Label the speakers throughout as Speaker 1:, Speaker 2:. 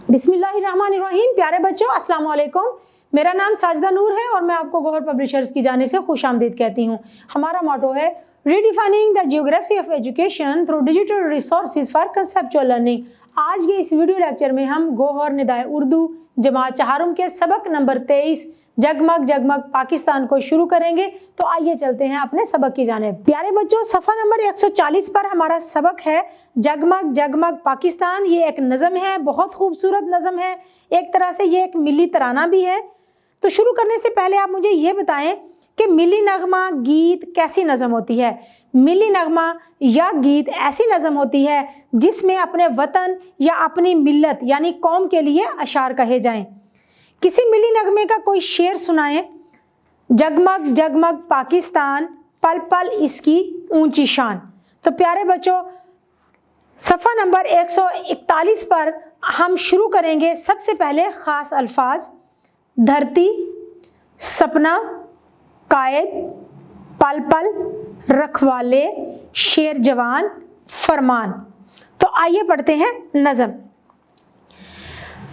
Speaker 1: बिस्मिल्लाहिर्रहमानिर्रहीम। प्यारे बच्चों, अस्सलाम वालेकुम। मेरा नाम साजिदा नूर है और मैं आपको गौहर पब्लिशर्स की जानिब से खुशामदीद कहती हूँ। हमारा मोटो है redefining the geography of education through digital resources for conceptual learning. आज के इस वीडियो लेक्चर में हम गौहर निदाए उर्दू जमात चहारुम के सबक नंबर 23 जगमग जगमग पाकिस्तान को शुरू करेंगे। तो आइए चलते हैं अपने सबक की जानिब। प्यारे बच्चों, सफ़ा नंबर 140 पर हमारा सबक है जगमग जगमग पाकिस्तान। ये एक नज़म है, बहुत खूबसूरत नज़म है, एक तरह से ये एक मिली तराना भी है। तो शुरू करने से पहले आप मुझे ये बताएं कि मिली नगमा गीत कैसी नज़म होती है। मिली नगमा या गीत ऐसी नज़म होती है जिसमें अपने वतन या अपनी मिल्लत यानी कौम के लिए अशार कहे जाएं। किसी मिली नगमे का कोई शेर सुनाएं। जगमग जगमग पाकिस्तान, पल पल इसकी ऊंची शान। तो प्यारे बच्चों, सफ़ा नंबर 141 पर हम शुरू करेंगे। सबसे पहले ख़ास अल्फाज धरती, सपना, कायद, पल पल, रखवाले, शेर जवान, फरमान। तो आइए पढ़ते हैं नज़म।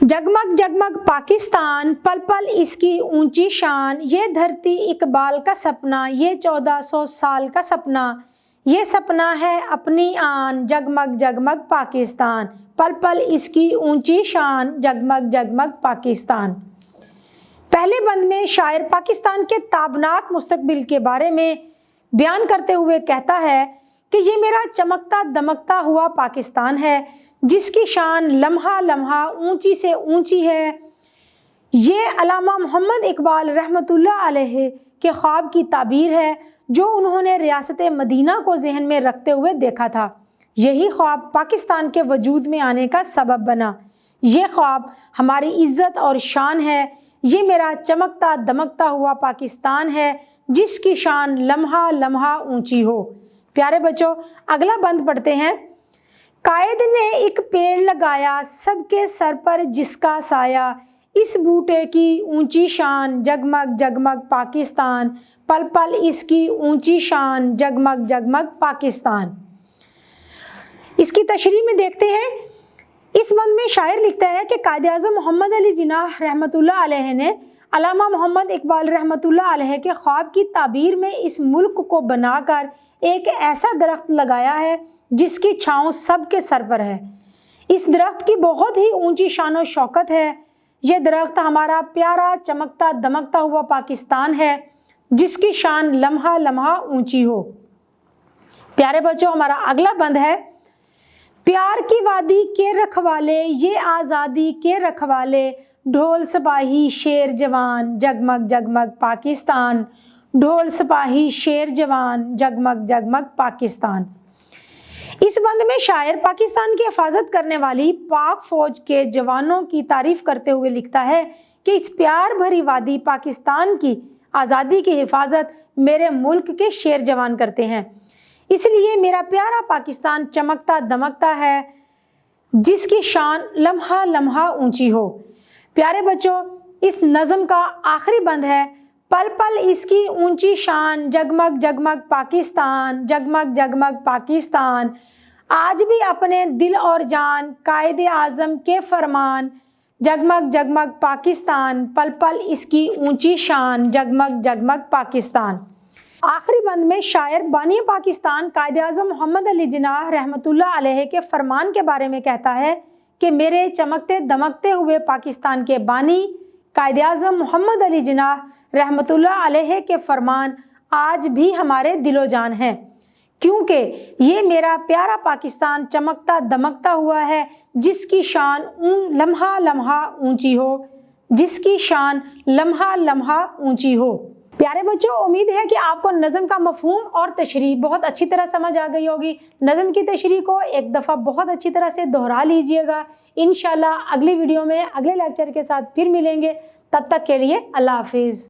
Speaker 1: जगमग जगमग पाकिस्तान, पल पल इसकी ऊंची शान। ये धरती इकबाल का सपना, ये 1400 साल का सपना। ये सपना है अपनी आन, जगमग जगमग पाकिस्तान, पल पल इसकी ऊंची शान। जगमग जगमग पाकिस्तान। पहले बंद में शायर पाकिस्तान के ताबनाक मुस्तकबिल के बारे में बयान करते हुए कहता है कि ये मेरा चमकता दमकता हुआ पाकिस्तान है, जिसकी शान लम्हा लम्हा ऊंची से ऊंची है। ये अल्लामा मोहम्मद इकबाल रहमतुल्लाह अलैह के ख्वाब की ताबीर है, जो उन्होंने रियासत मदीना को जहन में रखते हुए देखा था। यही ख्वाब पाकिस्तान के वजूद में आने का सबब बना। ये ख्वाब हमारी इज्जत और शान है। ये मेरा चमकता दमकता हुआ पाकिस्तान है, जिसकी शान लम्हा लम्हा ऊंची हो। प्यारे बच्चों, अगला बंद पढ़ते हैं। कायद ने एक पेड़ लगाया, सबके सर पर जिसका साया। इस बूटे की ऊंची शान, जगमग जगमग पाकिस्तान, पल पल इसकी ऊंची शान। जगमग जगमग पाकिस्तान। इसकी तशरीह में देखते हैं। इस बंद में शायर लिखता है कि कायद आज़म मोहम्मद अली जिन्नाह रहमतुल्लाह अलैह ने अल्लामा मोहम्मद इकबाल रहमतुल्लाह अलैह के ख्वाब की ताबीर में इस मुल्क को बनाकर एक ऐसा दरख्त लगाया है जिसकी छाँव सबके सर पर है। इस दरख्त की बहुत ही ऊंची शान और शौकत है। यह दरख्त हमारा प्यारा चमकता दमकता हुआ पाकिस्तान है, जिसकी शान लम्हा लम्हा ऊंची हो। प्यारे बच्चों, हमारा अगला बंद है। प्यार की वादी के रखवाले, ये आज़ादी के रखवाले। ढोल सिपाही शेर जवान, जगमग जगमग पाकिस्तान। ढोल सिपाही शेर जवान, जगमग जगमग पाकिस्तान। इस बंद में शायर पाकिस्तान की हिफाजत करने वाली पाक फौज के जवानों की तारीफ करते हुए लिखता है कि इस प्यार भरी वादी पाकिस्तान की आज़ादी की हिफाजत मेरे मुल्क के शेर जवान करते हैं। इसलिए मेरा प्यारा पाकिस्तान चमकता दमकता है, जिसकी शान लम्हा लम्हा ऊंची हो। प्यारे बच्चों, इस नज़म का आखिरी बंद है। पल पल इसकी ऊंची शान, जगमग जगमग पाकिस्तान, जगमग जगमग पाकिस्तान। आज भी अपने दिल और जान, कायद आज़म के फरमान। जगमग जगमग पाकिस्तान, पल पल इसकी ऊंची शान। जगमग जगमग पाकिस्तान। आखिरी बंद में शायर बानी पाकिस्तान कायद आज़म मोहम्मद अली जिन्नाह रहमतुल्लाह अलैह के फरमान के बारे में कहता है कि मेरे चमकते दमकते हुए पाकिस्तान के बानी कायद आज़म मोहम्मद अली जिन्नाह रहमतुल्लाह अलैह के फरमान आज भी हमारे दिलो जान हैं, क्योंकि ये मेरा प्यारा पाकिस्तान चमकता दमकता हुआ है, जिसकी शान लम्हा लम्हा ऊंची हो। जिसकी शान लम्हा लम्हा ऊंची हो। प्यारे बच्चों, उम्मीद है कि आपको नज़म का मफहूम और तशरीह बहुत अच्छी तरह समझ आ गई होगी। नज़म की तशरीह को एक दफ़ा बहुत अच्छी तरह से दोहरा लीजिएगा। इंशाल्लाह अगली वीडियो में अगले लेक्चर के साथ फिर मिलेंगे। तब तक के लिए अल्लाह हाफिज़।